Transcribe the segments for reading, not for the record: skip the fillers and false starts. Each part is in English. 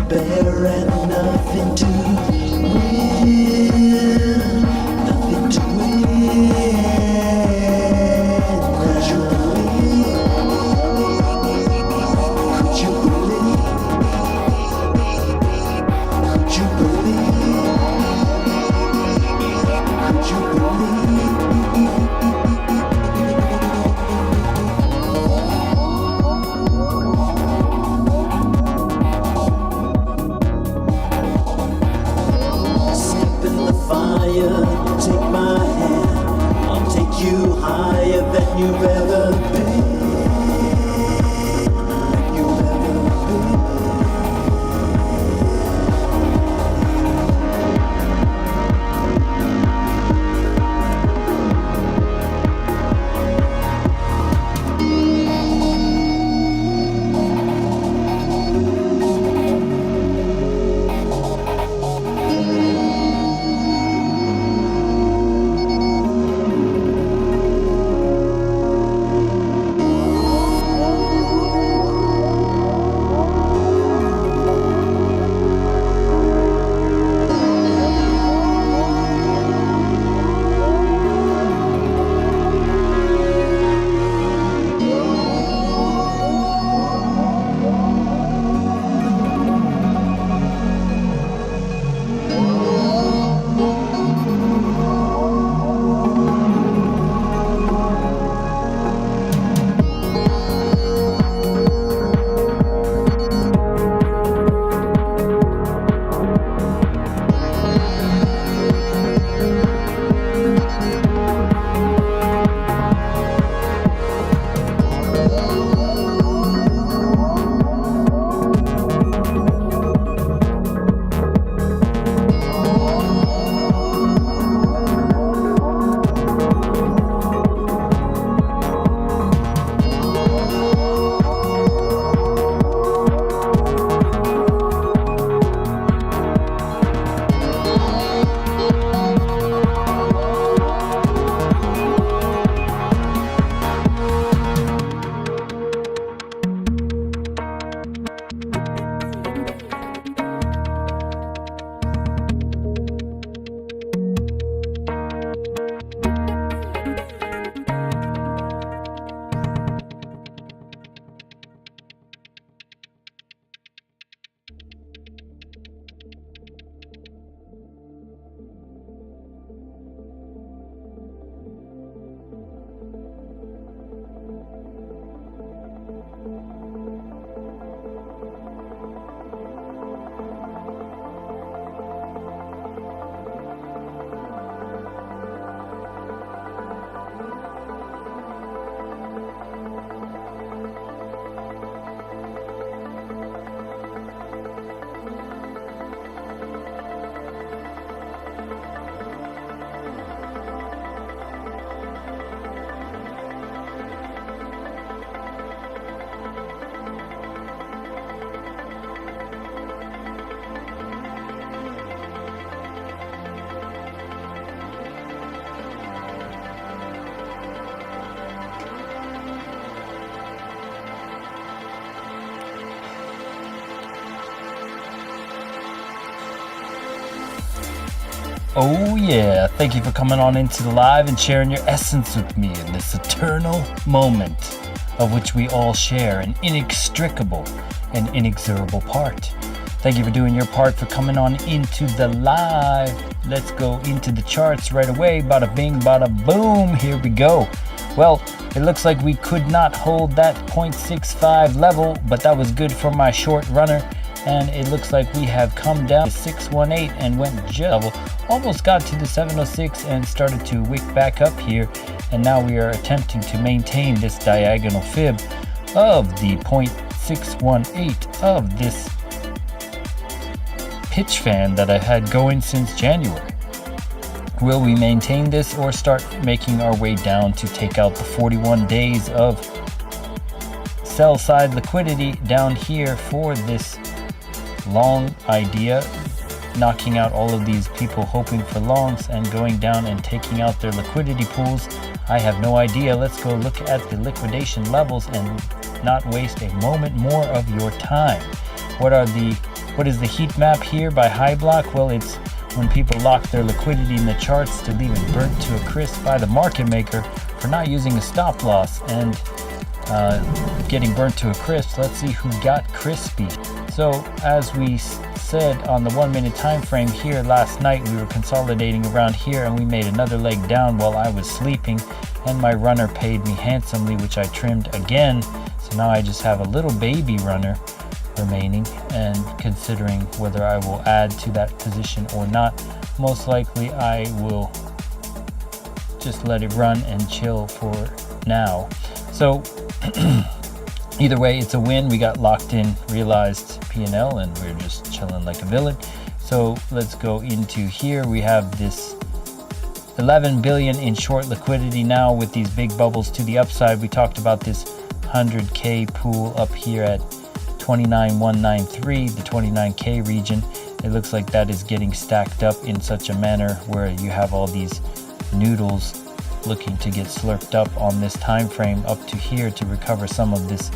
bear and nothing to win, nothing to win. Could you believe? Could you believe? Could you believe? Could you believe? Step in the fire, take my hand. I'll take you higher than you've ever been. Than you've ever been. Oh yeah, thank you for coming on into the live and sharing your essence with me in this eternal moment of which we all share an inextricable and inexorable part. Thank you for doing your part, for coming on into the live. Let's go into the charts right away. Bada bing, bada boom, here we go. Well, it looks like we could not hold that 0.65 level, but that was good for my short runner. And it looks like we have come down to 618 and went almost got to the 706 and started to wick back up here. And now we are attempting to maintain this diagonal fib of the 0.618 of this pitch fan that I had going since January. Will we maintain this or start making our way down to take out the 41 days of sell side liquidity down here for this long idea, knocking out all of these people hoping for longs and going down and taking out their liquidity pools? I have no idea. Let's go look at the liquidation levels and not waste a moment more of your time. What are the What is the heat map here by High Block? Well, it's when people lock their liquidity in the charts to leave it burnt to a crisp by the market maker for not using a stop loss and getting burnt to a crisp. Let's see who got crispy. So as we said on the 1 minute time frame here last night, we were consolidating around here and we made another leg down while I was sleeping, and my runner paid me handsomely, which I trimmed again. So now I just have a little baby runner remaining, and considering whether I will add to that position or not, most likely I will just let it run and chill for now. So either way, it's a win. We got locked in, realized P&L, and we're just chilling like a villain. So let's go into here. We have this 11 billion in short liquidity now with these big bubbles to the upside. We talked about this 100k pool up here at 29,193, the 29k region. It looks like that is getting stacked up in such a manner where you have all these noodles looking to get slurped up on this time frame up to here to recover some of this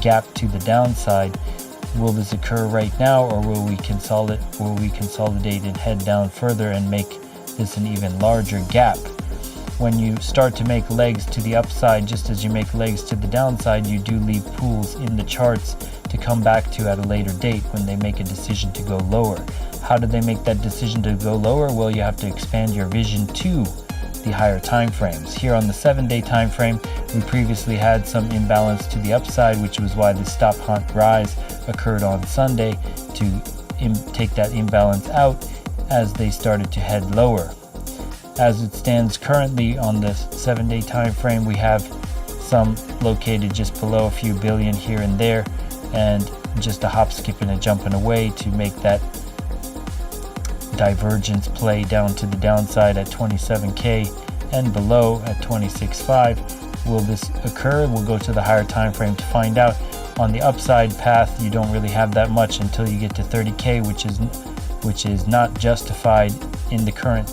gap to the downside. Will this occur right now, or will we consolidate and head down further and make this an even larger gap? When you start to make legs to the upside, just as you make legs to the downside, you do leave pools in the charts to come back to at a later date when they make a decision to go lower. How do they make that decision to go lower? Well, you have to expand your vision to the higher time frames. Here on the 7-day time frame, we previously had some imbalance to the upside, which was why the stop hunt rise occurred on Sunday to take that imbalance out as they started to head lower. As it stands currently on the 7-day time frame, we have some located just below a few billion here and there, and just a hop, skip, and a jumping away to make that divergence play down to the downside at 27k and below at 26.5. Will this occur? We'll go to the higher time frame to find out. On the upside path, you don't really have that much until you get to 30k, which is not justified in the current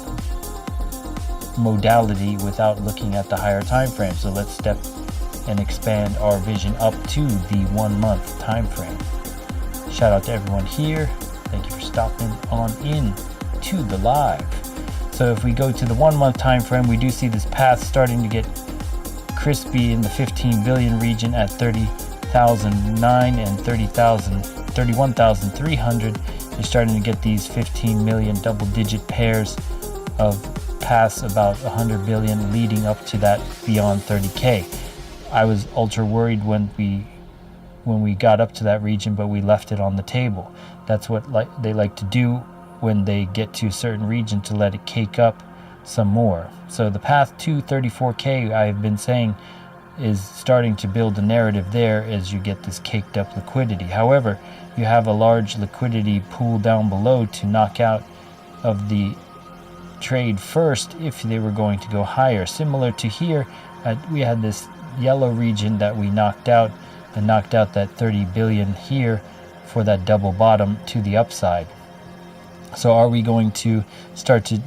modality without looking at the higher time frame. So let's step and expand our vision up to the 1 month time frame. Shout out to everyone here. Thank you for stopping on in to the live. So if we go to the 1 month time frame, we do see this path starting to get crispy in the 15 billion region at 30,009 and 31,300. You're starting to get these 15 million double digit pairs of paths about 100 billion leading up to that beyond 30k. I was ultra worried when we got up to that region, but we left it on the table. That's what they like to do when they get to a certain region, to let it cake up some more. So the path to 34k, I've been saying, is starting to build a narrative there as you get this caked up liquidity. However, you have a large liquidity pool down below to knock out of the trade first if they were going to go higher. Similar to here, we had this yellow region that we knocked out, and knocked out that 30 billion here for that double bottom to the upside. So are we going to start to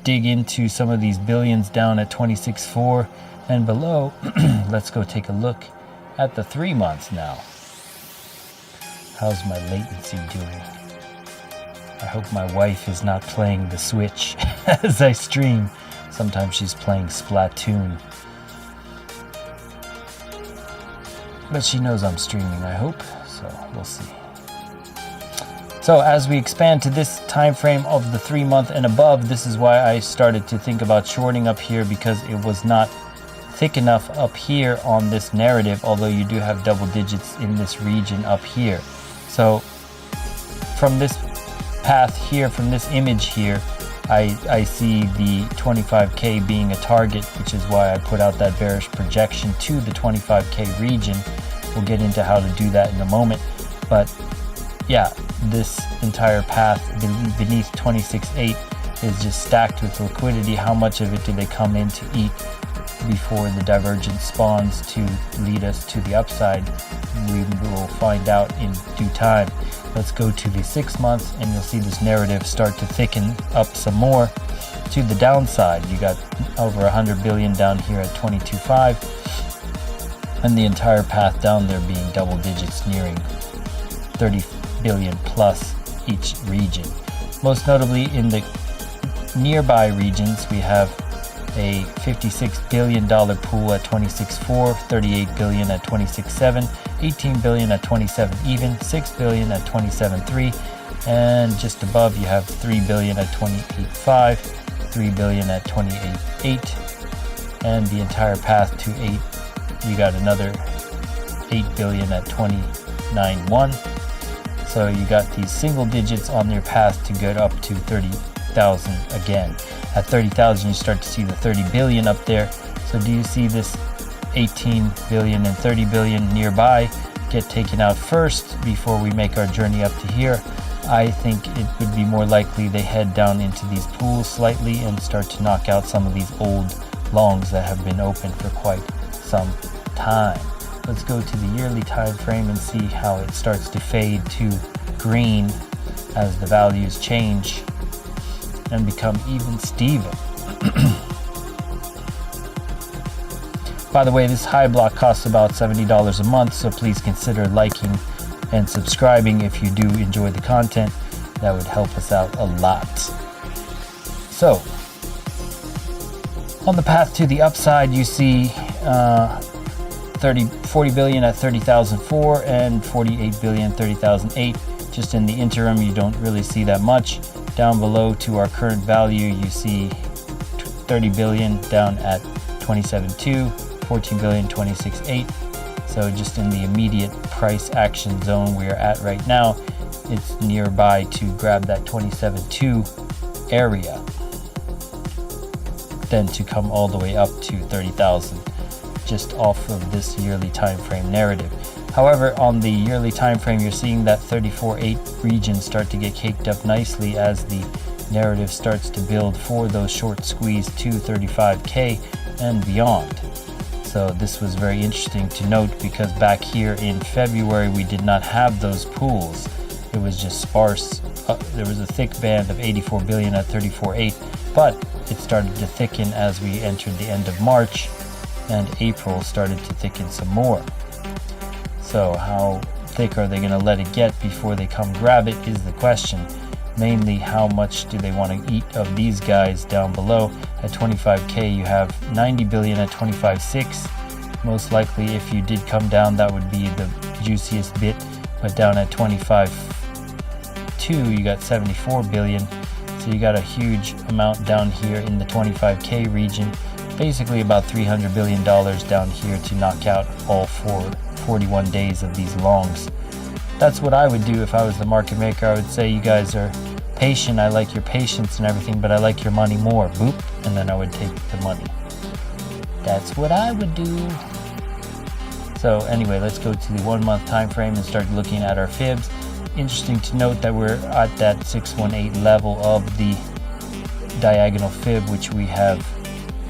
dig into some of these billions down at 26.4 and below? Let's go take a look at the 3 months now. How's my latency doing? I hope my wife is not playing the Switch as I stream. Sometimes she's playing Splatoon. But she knows I'm streaming, I hope. So we'll see. So as we expand to this time frame of the 3 month and above, this is why I started to think about shorting up here, because it was not thick enough up here on this narrative, although you do have double digits in this region up here. So from this path here, from this image here, I see the 25k being a target, which is why I put out that bearish projection to the 25k region. We'll get into how to do that in a moment. But yeah, this entire path beneath 26.8 is just stacked with liquidity. How much of it do they come in to eat before the divergence spawns to lead us to the upside? We will find out in due time. Let's go to the 6 months, and you'll see this narrative start to thicken up some more to the downside. You got over 100 billion down here at 22.5, and the entire path down there being double digits, nearing 30 billion plus each region. Most notably in the nearby regions, we have a $56 billion pool at 26.4, 38 billion at 26.7, 18 billion at 27 even, 6 billion at 27.3, and just above you have 3 billion at 28.5, 3 billion at 28.8, and the entire path to 8, you got another 8 billion at 29.1. So you got these single digits on their path to get up to 30,000 again. At 30,000, you start to see the 30 billion up there. So do you see this 18 billion and 30 billion nearby get taken out first before we make our journey up to here? I think it would be more likely they head down into these pools slightly and start to knock out some of these old longs that have been open for quite some time. Let's go to the yearly time frame and see how it starts to fade to green as the values change and become even Steven. By the way, this high block costs about $70 a month, so please consider liking and subscribing if you do enjoy the content. That would help us out a lot. So, on the path to the upside, you see 40 billion at 30,004 and 48 billion 30,008. Just in the interim, you don't really see that much. Down below to our current value, you see 30 billion down at 27.2, 14 billion 26.8. So just in the immediate price action zone we are at right now, it's nearby to grab that 27.2 area, then to come all the way up to 30,000 just off of this yearly time frame narrative. However, on the yearly time frame, you're seeing that 34.8 region start to get caked up nicely as the narrative starts to build for those short squeeze to 35K and beyond. So this was very interesting to note because back here in February, we did not have those pools. It was just sparse. There was a thick band of 84 billion at 34.8, but it started to thicken as we entered the end of March, and April started to thicken some more. So how thick are they going to let it get before they come grab it is the question. Mainly, how much do they want to eat of these guys down below? At 25K, you have 90 billion at 25.6. Most likely, if you did come down, that would be the juiciest bit. But down at 25.2, you got 74 billion. So you got a huge amount down here in the 25K region. Basically about $300 billion down here to knock out all 41 days of these longs. That's what I would do if I was the market maker. I would say, you guys are patient. I like your patience and everything, but I like your money more. Boop. And then I would take the money. That's what I would do. So anyway, let's go to the 1 month time frame and start looking at our fibs. Interesting to note that we're at that 618 level of the diagonal fib, which we have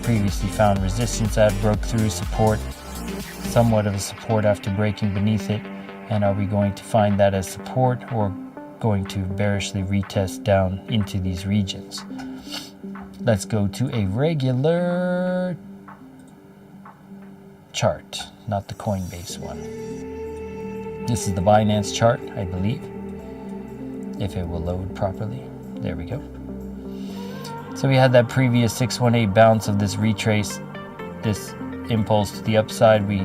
previously found resistance at, broke through support, somewhat of a support after breaking beneath it. And are we going to find that as support or going to bearishly retest down into these regions? Let's go to a regular chart, not the Coinbase one. This is the Binance chart, I believe, if it will load properly. There we go. So we had that previous 618 bounce of this retrace, this impulse to the upside. We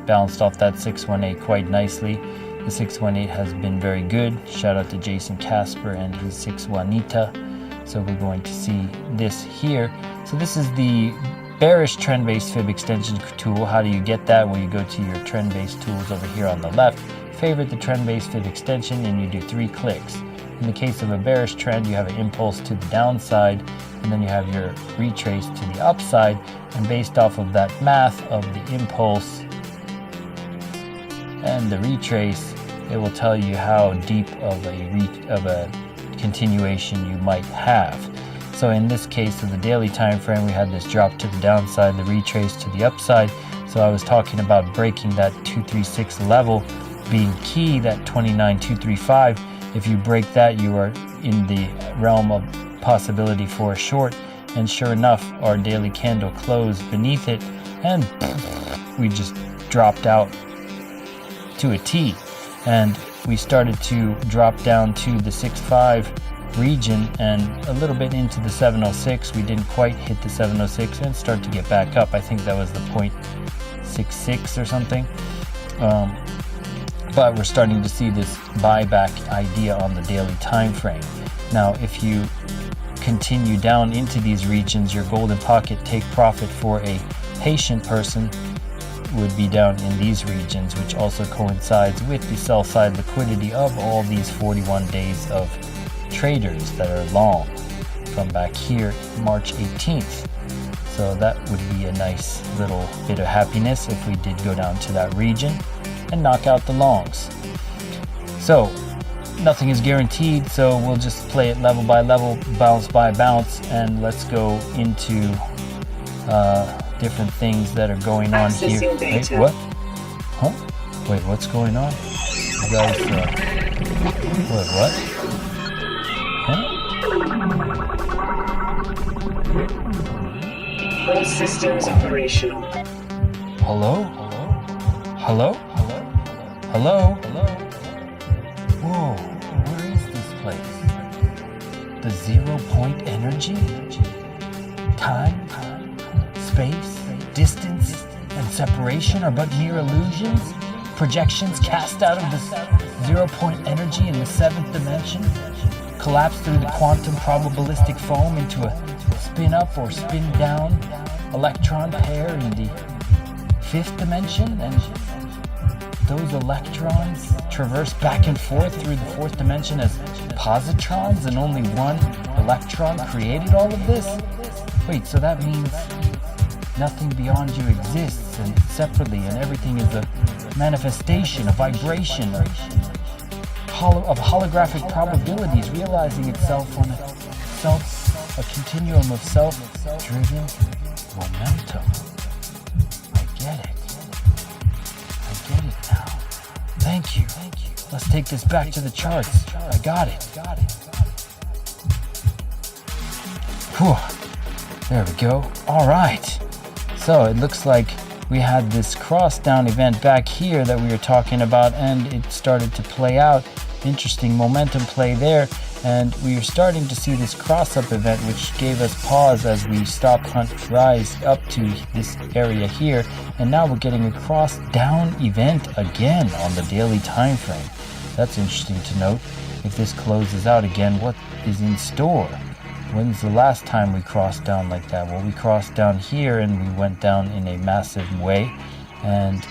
bounced off that 618 quite nicely. The 618 has been very good. Shout out to Jason Casper and his 618. So we're going to see this here. So this is the bearish trend-based fib extension tool. How do you get that? Well, you go to your trend-based tools over here on the left, favorite the trend-based fib extension, and you do 3 clicks. In the case of a bearish trend, you have an impulse to the downside, and then you have your retrace to the upside, and based off of that math of the impulse and the retrace, it will tell you how deep of a continuation you might have. So in this case of the daily time frame, we had this drop to the downside, the retrace to the upside. So I was talking about breaking that 236 level being key, that 29,235. If you break that, you are in the realm of possibility for a short. And sure enough, our daily candle closed beneath it, and we just dropped out to a T. And we started to drop down to the 6.5 region and a little bit into the 706. We didn't quite hit the 706 and start to get back up. I think that was the 0.66 or something. But we're starting to see this buyback idea on the daily time frame. Now, if you continue down into these regions, your golden pocket take profit for a patient person would be down in these regions, which also coincides with the sell side liquidity of all these 41 days of traders that are long from back here March 18th. So that would be a nice little bit of happiness if we did go down to that region and knock out the longs. So nothing is guaranteed, so we'll just play it level by level, bounce by bounce, and let's go into different things that are going on here. Wait, what? Huh? Wait, what's going on? You guys, wait, what? Huh? All systems operational. Hello? Hello? Hello? Whoa, where is this place? The 0 point energy? Time, space, distance, and separation are but mere illusions? Projections cast out of the 0 point energy in the 7th dimension? Collapse through the quantum probabilistic foam into a spin up or spin down electron pair in the 5th dimension, and those electrons traverse back and forth through the 4th dimension as positrons, and only one electron created all of this? Wait, so that means nothing beyond you exists and separately, and everything is a manifestation, a vibration of holographic probabilities realizing itself on a continuum of self-driven momentum. I get it now. Thank you. Let's take this back to the charts. I got it. Whew. There we go. All right. So it looks like we had this cross down event back here that we were talking about, and it started to play out. Interesting momentum play there, and we are starting to see this cross up event, which gave us pause as we stop hunt rise up to this area here, and now we're getting a cross down event again on the daily time frame. That's interesting to note. If this closes out again, what is in store? When's the last time we crossed down like that? Well, we crossed down here and we went down in a massive way, and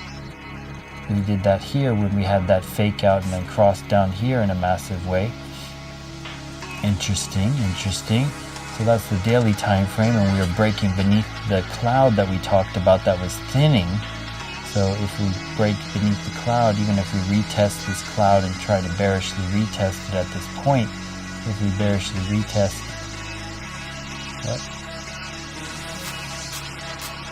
we did that here when we had that fake out and then crossed down here in a massive way. Interesting. So that's the daily time frame, and we are breaking beneath the cloud that we talked about that was thinning. So if we break beneath the cloud, even if we retest this cloud and try to bearishly retest it at this point, if we bearishly retest,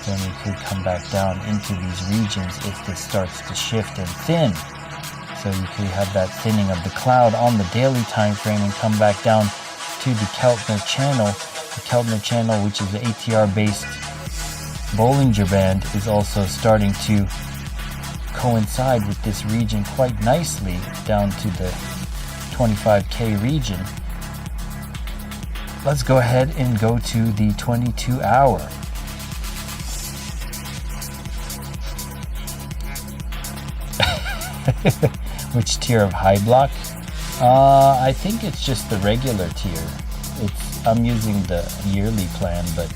then we could come back down into these regions if this starts to shift and thin. So you could have that thinning of the cloud on the daily time frame and come back down to the Keltner channel. The Keltner channel, which is the ATR-based Bollinger Band, is also starting to coincide with this region quite nicely down to the 25K region. Let's go ahead and go to the 22-hour. Which tier of high block? I think it's just the regular tier. I'm using the yearly plan, but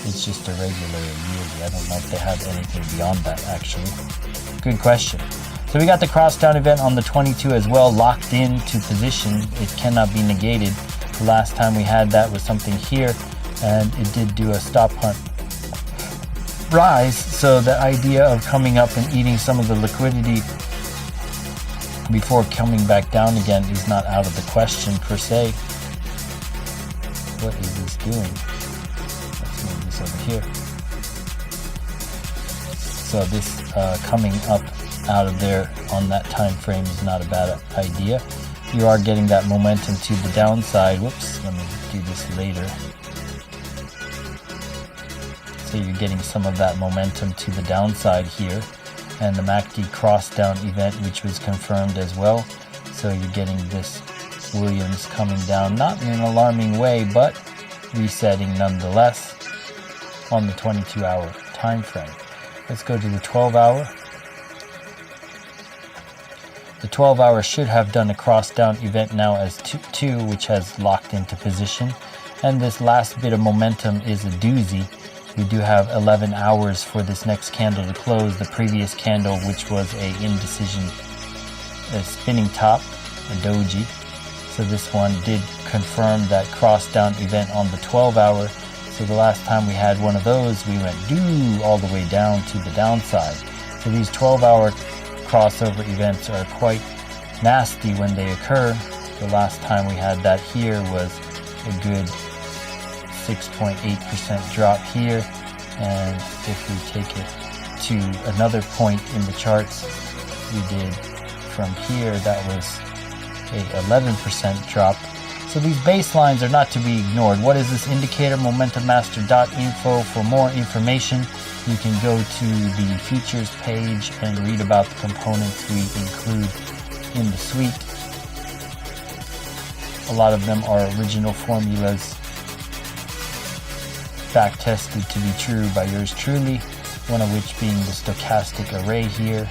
it's just a regular yearly. I don't know if they have anything beyond that, actually. Good question. So we got the cross-down event on the 22 as well, locked into position. It cannot be negated. The last time we had that was something here, and it did do a stop hunt rise. So the idea of coming up and eating some of the liquidity before coming back down again is not out of the question per se. What is this doing? Let's move this over here. So this coming up out of there on that time frame is not a bad idea. You are getting that momentum to the downside. Whoops, let me do this later. So you're getting some of that momentum to the downside here. And the MACD cross down event, which was confirmed as well. So you're getting this Williams coming down, not in an alarming way, but resetting nonetheless on the 22-hour time frame. Let's go to the 12-hour. The 12-hour should have done a cross-down event now as 2, which has locked into position. And this last bit of momentum is a doozy. We do have 11 hours for this next candle to close. The previous candle, which was a indecision, a spinning top, a doji. So this one did confirm that cross-down event on the 12-hour. So the last time we had one of those, we went all the way down to the downside. So these 12-hour crossover events are quite nasty when they occur. The last time we had that here was a good 6.8% drop here, and if we take it to another point in the charts, we did from here, that was a 11% drop. So these baselines are not to be ignored. What is this indicator? MomentumMaster.info. For more information, you can go to the features page and read about the components we include in the suite. A lot of them are original formulas, back-tested to be true by yours truly, one of which being the stochastic array here,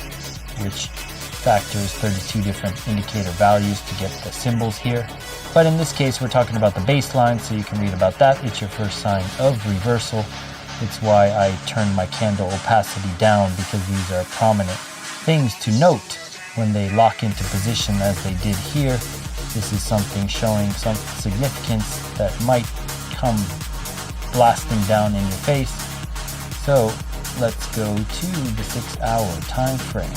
which factors 32 different indicator values to get the symbols here. But in this case, we're talking about the baseline, so you can read about that. It's your first sign of reversal. It's why I turned my candle opacity down, because these are prominent things to note when they lock into position as they did here. This is something showing some significance that might come blasting down in your face. So let's go to the 6-hour time frame.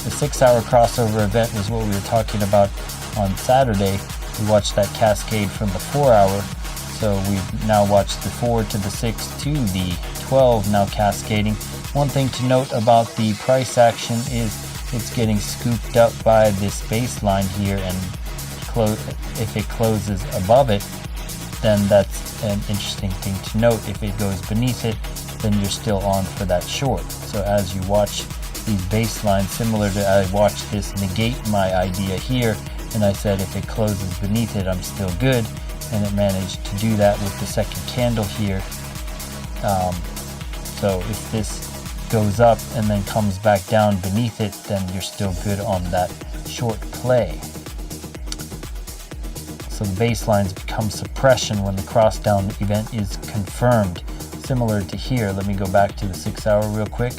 The 6-hour crossover event was what we were talking about on Saturday. We watched that cascade from the 4-hour. So we've now watched the 4 to the 6 to the 12 now cascading. One thing to note about the price action is it's getting scooped up by this baseline here, and if it closes above it, then that's an interesting thing to note. If it goes beneath it, then you're still on for that short. So as you watch these baselines, similar to I watched this negate my idea here, and I said if it closes beneath it, I'm still good, and it managed to do that with the second candle here. So if this goes up and then comes back down beneath it, then you're still good on that short play. So the baselines become suppression when the cross down event is confirmed. Similar to here, let me go back to the 6-hour real quick.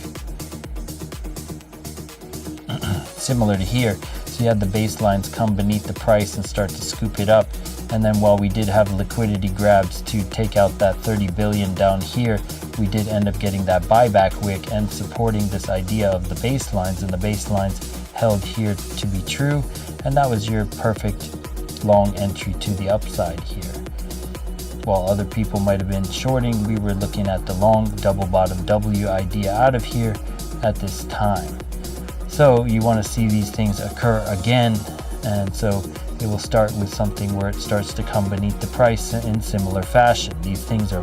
Similar to here, so you had the baselines come beneath the price and start to scoop it up. And then while we did have liquidity grabs to take out that 30 billion down here, we did end up getting that buyback wick and supporting this idea of the baselines, and the baselines held here to be true, and that was your perfect long entry to the upside here. While other people might have been shorting, we were looking at the long double bottom W idea out of here at this time. So you want to see these things occur again, and so it will start with something where it starts to come beneath the price in similar fashion. These things are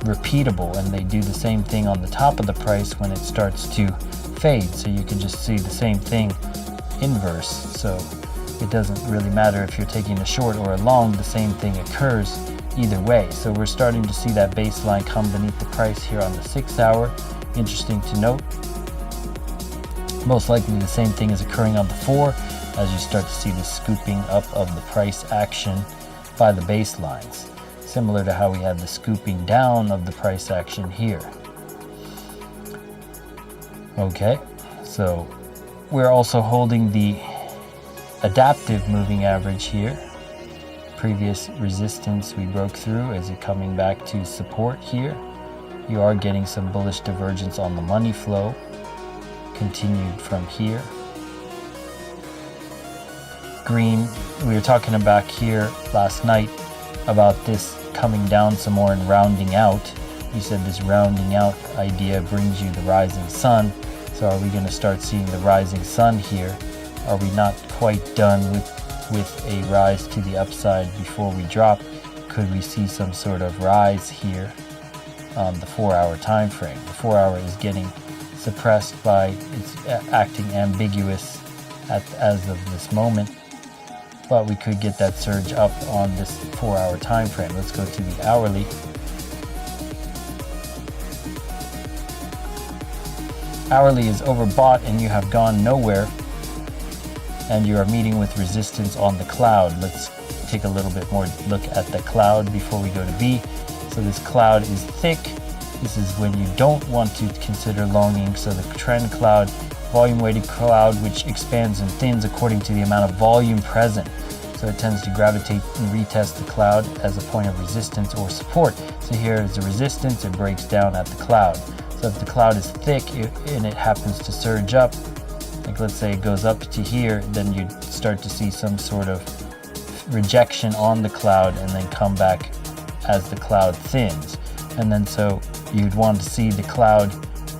repeatable, and they do the same thing on the top of the price when it starts to fade. So you can just see the same thing inverse. So it doesn't really matter if you're taking a short or a long, the same thing occurs either way. So we're starting to see that baseline come beneath the price here on the 6-hour. Interesting to note. Most likely the same thing is occurring on the 4 as you start to see the scooping up of the price action by the baselines, similar to how we had the scooping down of the price action here. Okay, so we're also holding the adaptive moving average here. Previous resistance we broke through. Is it coming back to support here? You are getting some bullish divergence on the money flow, continued from here. Green, we were talking about here last night about this coming down some more and rounding out. You said this rounding out idea brings you the rising sun. So are we going to start seeing the rising sun here? Are we not quite done with a rise to the upside before we drop? Could we see some sort of rise here on the 4-hour time frame? The 4-hour is getting suppressed by it's acting ambiguous as of this moment. But we could get that surge up on this 4-hour time frame. Let's go to the hourly. Hourly is overbought and you have gone nowhere, and you are meeting with resistance on the cloud. Let's take a little bit more look at the cloud before we go to B. So this cloud is thick. This is when you don't want to consider longing. So the trend cloud, volume weighted cloud, which expands and thins according to the amount of volume present. So it tends to gravitate and retest the cloud as a point of resistance or support. So here is the resistance, it breaks down at the cloud. So if the cloud is thick and it happens to surge up, like let's say it goes up to here, then you'd start to see some sort of rejection on the cloud and then come back as the cloud thins. And then so you'd want to see the cloud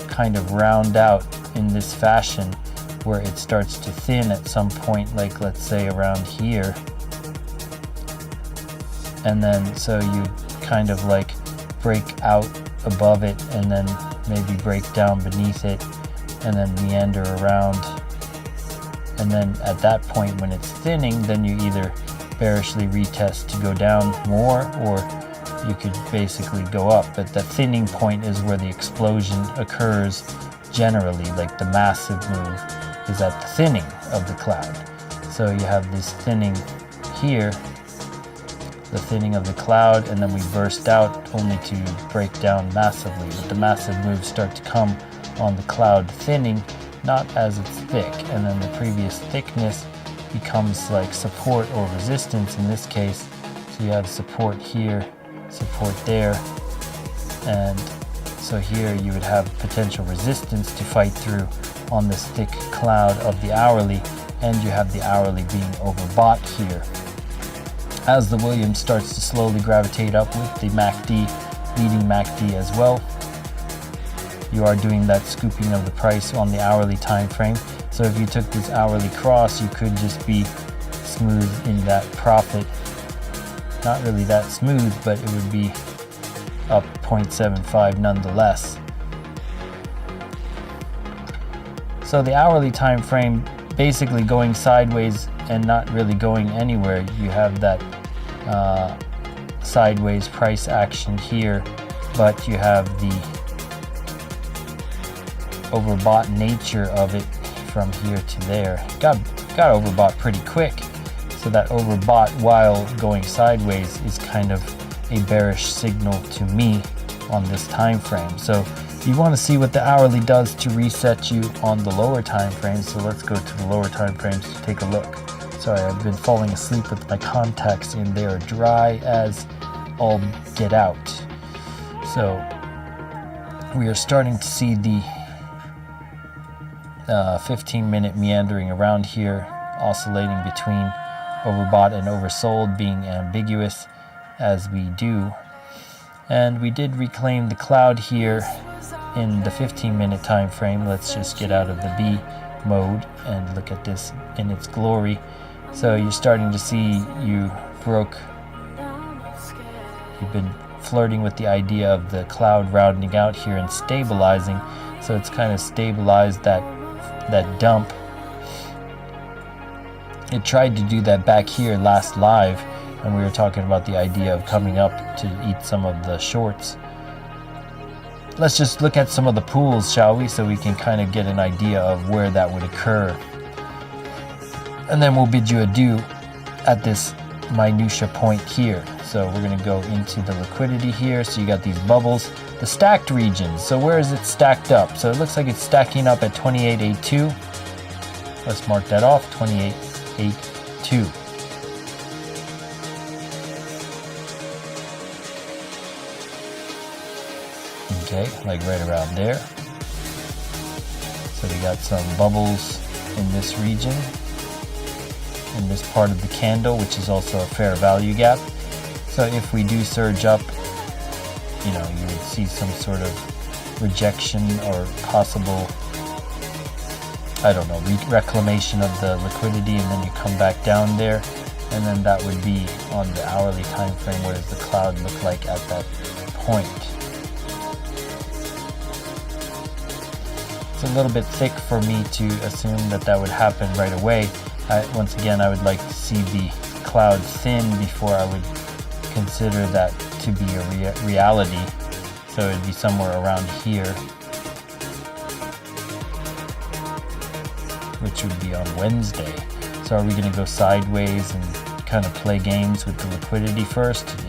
kind of round out in this fashion where it starts to thin at some point, like let's say around here. And then so you kind of like break out above it and then maybe break down beneath it and then meander around. And then at that point when it's thinning, then you either bearishly retest to go down more, or you could basically go up. But the thinning point is where the explosion occurs generally, like the massive move is at the thinning of the cloud. So you have this thinning here, the thinning of the cloud, and then we burst out only to break down massively. But the massive moves start to come on the cloud thinning, not as it's thick, and then the previous thickness becomes like support or resistance in this case. So you have support here, support there, and so here you would have potential resistance to fight through on this thick cloud of the hourly, and you have the hourly being overbought here. As the Williams starts to slowly gravitate up with the MACD, leading MACD as well, you are doing that scooping of the price on the hourly time frame. So if you took this hourly cross, you could just be smooth in that profit. Not really that smooth, but it would be up 0.75 nonetheless. So the hourly time frame basically going sideways and not really going anywhere. You have that sideways price action here, but you have the overbought nature of it from here to there. Got overbought pretty quick. So that overbought while going sideways is kind of a bearish signal to me on this time frame. So you want to see what the hourly does to reset you on the lower time frames. So let's go to the lower time frames to take a look. Sorry, I've been falling asleep with my contacts in. They are dry as all get out. So we are starting to see the 15-minute meandering around here, oscillating between overbought and oversold, being ambiguous as we do. And we did reclaim the cloud here in the 15-minute time frame. Let's just get out of the B mode and look at this in its glory. So you're starting to see you've been flirting with the idea of the cloud rounding out here and stabilizing. So it's kind of stabilized that dump. It tried to do that back here last live, and we were talking about the idea of coming up to eat some of the shorts. Let's just look at some of the pools, shall we, so we can kind of get an idea of where that would occur. And then we'll bid you adieu at this minutia point here. So we're going to go into the liquidity here. So you got these bubbles, the stacked regions. So where is it stacked up? So it looks like it's stacking up at 28.82. Let's mark that off, 28.82. Okay, like right around there. So we got some bubbles in this region, in this part of the candle, which is also a fair value gap. So if we do surge up, you would see some sort of rejection or possible, reclamation of the liquidity, and then you come back down there, and then that would be on the hourly time frame. What does the cloud look like at that point? It's a little bit thick for me to assume that that would happen right away. Once again, I would like to see the cloud thin before I would consider that to be a reality. So it'd be somewhere around here, which would be on Wednesday. So are we going to go sideways and kind of play games with the liquidity first to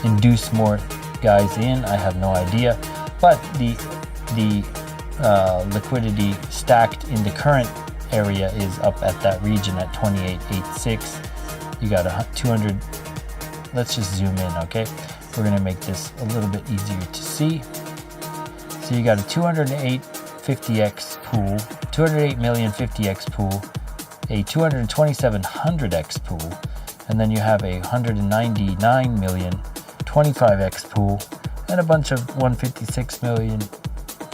induce more guys in? I have no idea. But the liquidity stacked in the current area is up at that region at 28.86. You got 200. Let's just zoom in, okay? We're gonna make this a little bit easier to see. So you got a 208 50x pool, 208 million 50x pool, a 22700x pool, and then you have a 199 million 25x pool, and a bunch of 156 million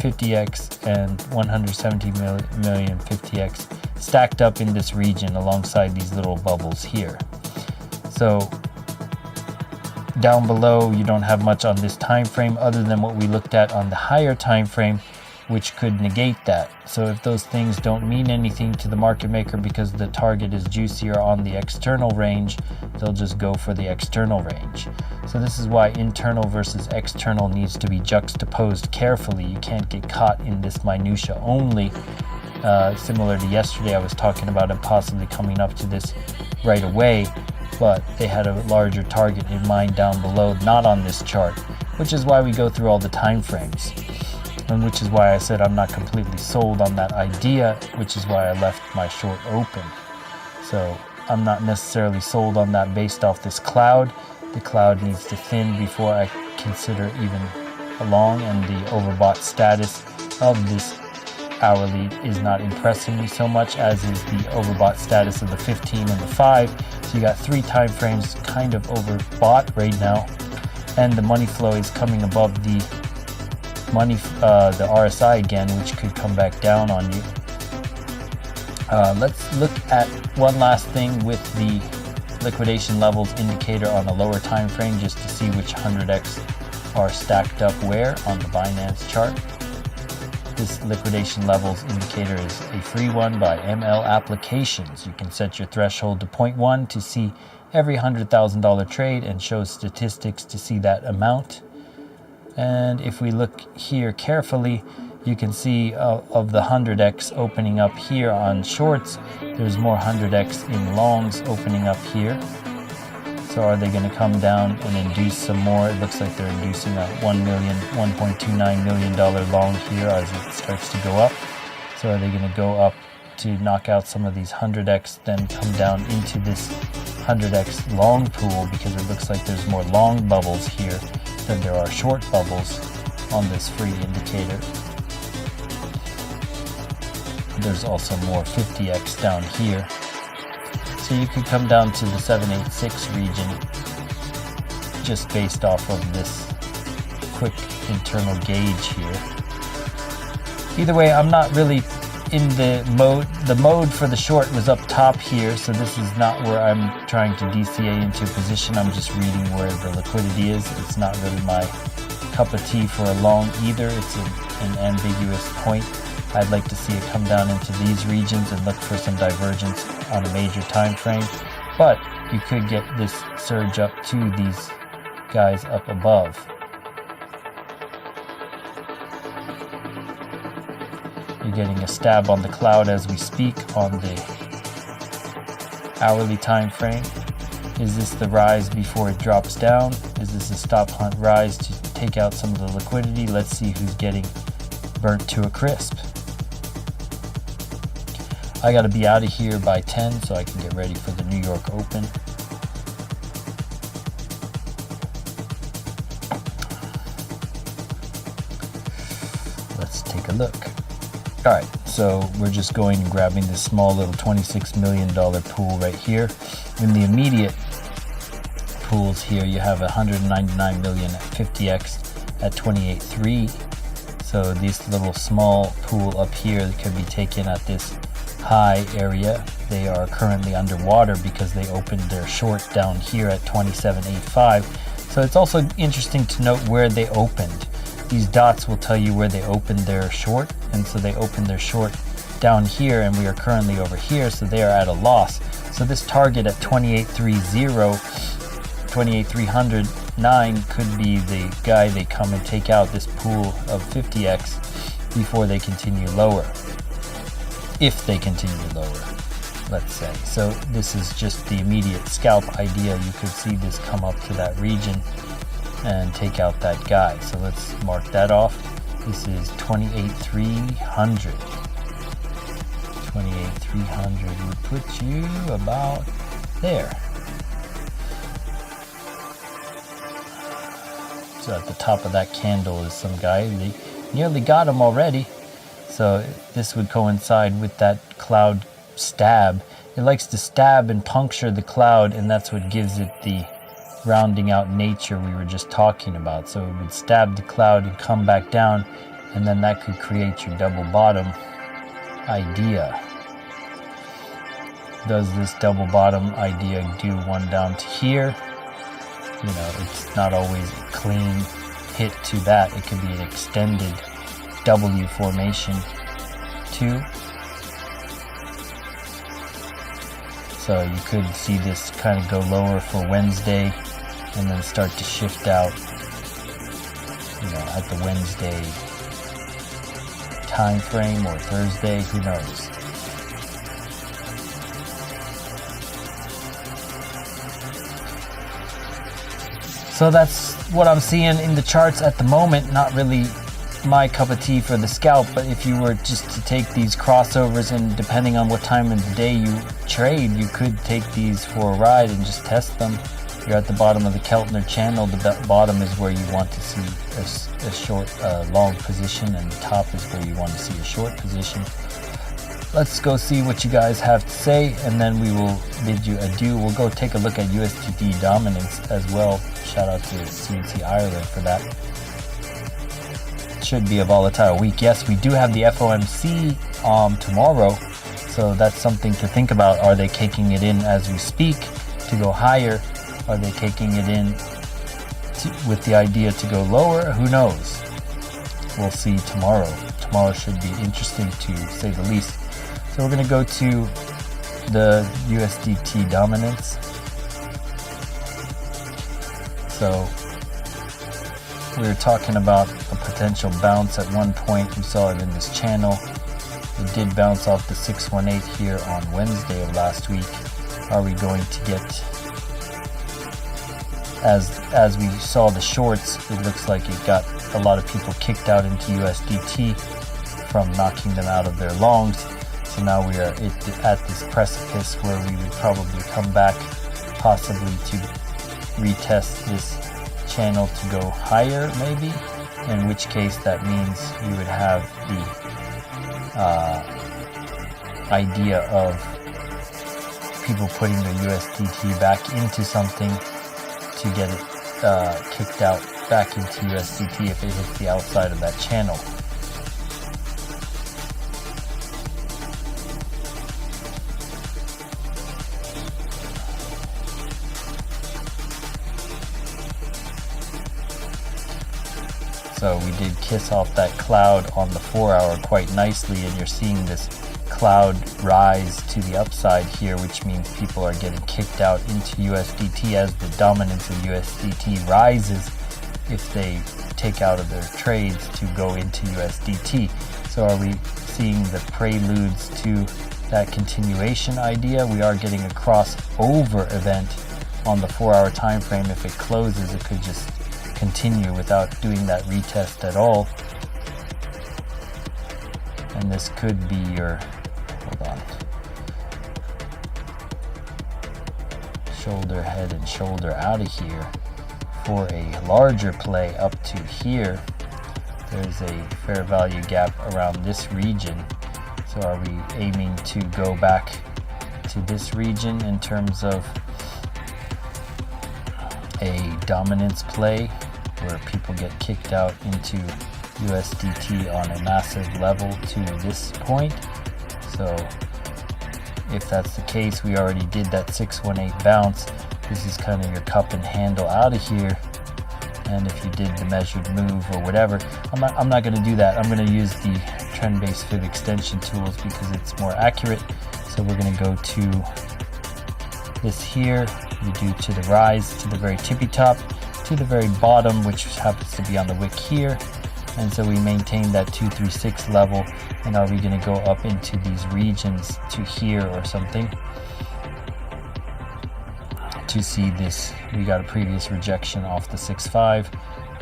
50x and 170 million 50x stacked up in this region alongside these little bubbles here. So down below, you don't have much on this time frame other than what we looked at on the higher time frame, which could negate that. So if those things don't mean anything to the market maker because the target is juicier on the external range, they'll just go for the external range. So this is why internal versus external needs to be juxtaposed carefully. You can't get caught in this minutia only. Similar to yesterday, I was talking about it possibly coming up to this right away, but they had a larger target in mind down below, not on this chart, which is why we go through all the time frames. And which is why I said I'm not completely sold on that idea, which is why I left my short open. So I'm not necessarily sold on that based off this cloud. The cloud needs to thin before I consider even a long, and the overbought status of this hourly is not impressing me so much, as is the overbought status of the 15 and the 5. So you got 3 time frames kind of overbought right now, and the money flow is coming above the RSI again, which could come back down on you. Let's look at one last thing with the liquidation levels indicator on a lower time frame, just to see which 100x are stacked up where on the Binance chart. This liquidation levels indicator is a free one by ML Applications. You can set your threshold to 0.1 to see every $100,000 trade and shows statistics to see that amount. And if we look here carefully, you can see of the 100x opening up here on shorts, there's more 100x in longs opening up here. So are they going to come down and induce some more? It looks like they're inducing a $1.29 million long here as it starts to go up. So are they going to go up to knock out some of these 100x, then come down into this 100x long pool, because it looks like there's more long bubbles here than there are short bubbles on this free indicator. There's also more 50x down here. So you could come down to the 786 region just based off of this quick internal gauge here. Either way, I'm not really in the mode. The mode for the short was up top here, so this is not where I'm trying to DCA into a position. I'm just reading where the liquidity is. It's not really my cup of tea for a long either. It's an ambiguous point. I'd like to see it come down into these regions and look for some divergence on a major time frame, but you could get this surge up to these guys up above. You're getting a stab on the cloud as we speak on the hourly time frame. Is this the rise before it drops down? Is this a stop hunt rise to take out some of the liquidity? Let's see who's getting burnt to a crisp. I gotta be out of here by 10 so I can get ready for the New York Open. Let's take a look. Alright, so we're just going and grabbing this small little $26 million pool right here. In the immediate pools here, you have 199 million at 50x at 28.3. So this little small pool up here could be taken at this high area. They are currently underwater because they opened their short down here at 27.85. So it's also interesting to note where they opened. these dots will tell you where they opened their short, and so they opened their short down here, and we are currently over here, so they are at a loss. So this target at 2830, 28,309 could be the guy they come and take out, this pool of 50x, before they continue lower. If they continue lower, let's say. So this is just the immediate scalp idea. You could see this come up to that region and take out that guy. So let's mark that off. This is 28,300. 28,300 would put you about there. So at the top of that candle is some guy. They nearly got him already. So this would coincide with that cloud stab. It likes to stab and puncture the cloud, and that's what gives it the rounding out nature we were just talking about. So it would stab the cloud and come back down, and then that could create your double bottom idea. Does this double bottom idea do one down to here? You know, it's not always a clean hit to that. It could be an extended W formation too. So you could see this kind of go lower for Wednesday and then start to shift out, you know, at the Wednesday time frame or Thursday, who knows. So that's what I'm seeing in the charts at the moment. Not really my cup of tea for the scalp, but if you were just to take these crossovers, and depending on what time of the day you trade, you could take these for a ride and just test them. You're at the bottom of the Keltner channel. The bottom is where you want to see a short, long position, and the top is where you want to see a short position. Let's go see what you guys have to say, and then we will bid you adieu. We'll go take a look at USDT dominance as well. Shout out to CNC Ireland for that. Should be a volatile week. Yes, we do have the FOMC tomorrow, so that's something to think about. Are they caking it in as we speak to go higher? Are they caking it in with the idea to go lower? Who knows? We'll see tomorrow. Tomorrow should be interesting to say the least. So we're going to go to the USDT dominance. So we were talking about a potential bounce at one point. We saw it in this channel. It did bounce off the 618 here on Wednesday of last week. Are we going to get, as we saw the shorts, it looks like it got a lot of people kicked out into USDT from knocking them out of their longs. So now we are at this precipice where we would probably come back possibly to retest this channel to go higher, maybe, in which case that means you would have the idea of people putting the USDT back into something to get it kicked out back into USDT if it hits the outside of that channel. So we did kiss off that cloud on the 4-hour quite nicely, and you're seeing this cloud rise to the upside here, which means people are getting kicked out into USDT as the dominance of USDT rises if they take out of their trades to go into USDT. So are we seeing the preludes to that continuation idea? We are getting a crossover event on the 4-hour time frame. If it closes, it could just continue without doing that retest at all, and this could be your, hold on, shoulder, head and shoulder out of here for a larger play up to here. There's a fair value gap around this region, so are we aiming to go back to this region in terms of a dominance play where people get kicked out into USDT on a massive level to this point? So if that's the case, we already did that 618 bounce. This is kind of your cup and handle out of here, and if you did the measured move or whatever. I'm not going to do that. I'm going to use the trend-based fib extension tools because it's more accurate. So we're going to go to this here. We do to the rise, to the very tippy top, to the very bottom, which happens to be on the wick here. And so we maintain that 236 level. And are we going to go up into these regions to here or something to see this? We got a previous rejection off the 6.5.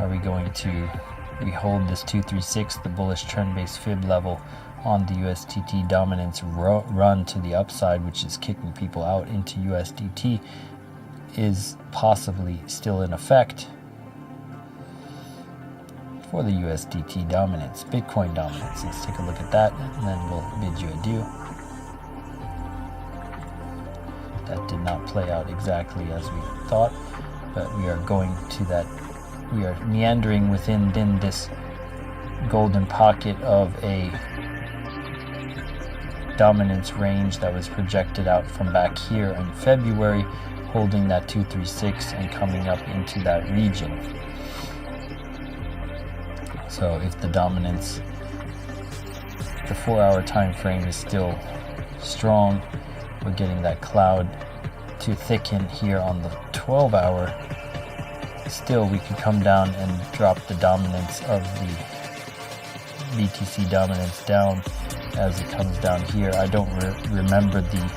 Are we going to, we hold this 236, the bullish trend-based fib level on the USDT dominance run to the upside, which is kicking people out into USDT, is possibly still in effect for the USDT dominance, Bitcoin dominance. Let's take a look at that, and then we'll bid you adieu. That did not play out exactly as we thought, but we are going to that. We are meandering within this golden pocket of a dominance range that was projected out from back here in February, holding that 236 and coming up into that region. So if the dominance, the 4-hour time frame is still strong, we're getting that cloud to thicken here on the 12-hour. Still, we could come down and drop the dominance of the BTC dominance down as it comes down here. I don't remember the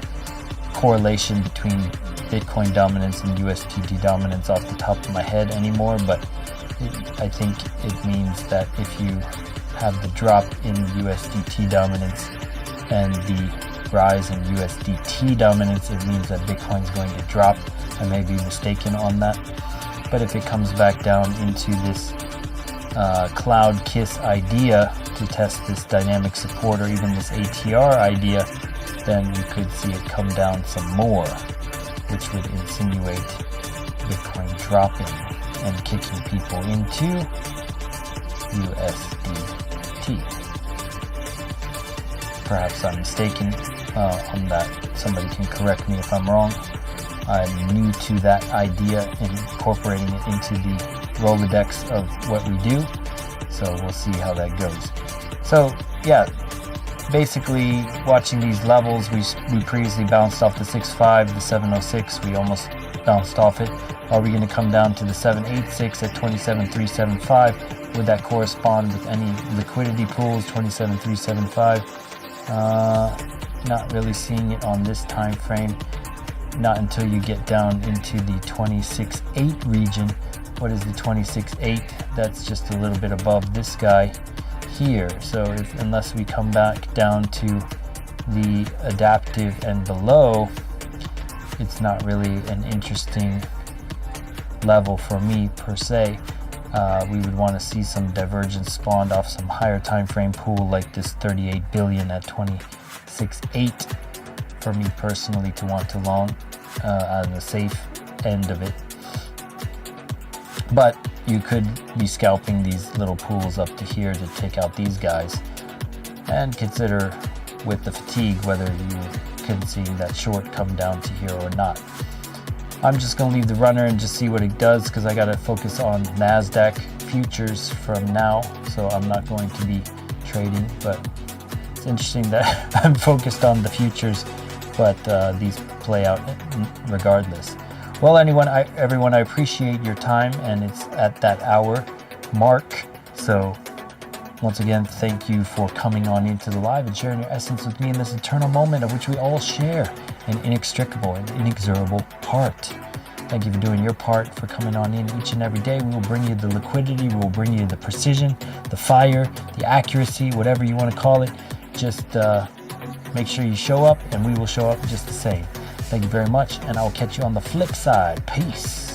correlation between Bitcoin dominance and USDT dominance off the top of my head anymore, but I think it means that if you have the drop in USDT dominance and the rise in USDT dominance, it means that Bitcoin is going to drop. I may be mistaken on that, but if it comes back down into this cloud kiss idea to test this dynamic support or even this ATR idea, then you could see it come down some more, which would insinuate Bitcoin dropping and kicking people into USDT. Perhaps I'm mistaken on that. Somebody can correct me if I'm wrong. I'm new to that idea and incorporating it into the Rolodex of what we do. So we'll see how that goes. So yeah, basically watching these levels, we previously bounced off the 6.5, the 706, we almost bounced off it. Are we going to come down to the 786 at 27,375? Would that correspond with any liquidity pools, 27,375? Not really seeing it on this time frame. Not until you get down into the 26.8 region. What is the 26.8? That's just a little bit above this guy here. So unless we come back down to the adaptive and below, it's not really an interesting level for me per se. We would want to see some divergence spawned off some higher time frame pool like this 38 billion at 26.8 for me personally to want to long on the safe end of it. But you could be scalping these little pools up to here to take out these guys and consider with the fatigue whether you can see that short come down to here or not. I'm just going to leave the runner and just see what it does because I got to focus on NASDAQ futures from now, so I'm not going to be trading, but it's interesting that I'm focused on the futures, but these play out regardless. Well, everyone, I appreciate your time, and it's at that hour mark, so once again, thank you for coming on into the live and sharing your essence with me in this eternal moment of which we all share an inextricable and inexorable part. Thank you for doing your part, for coming on in each and every day. We will bring you the liquidity, we will bring you the precision, the fire, the accuracy, whatever you want to call it. Just make sure you show up, and we will show up just the same. Thank you very much, and I'll catch you on the flip side. Peace.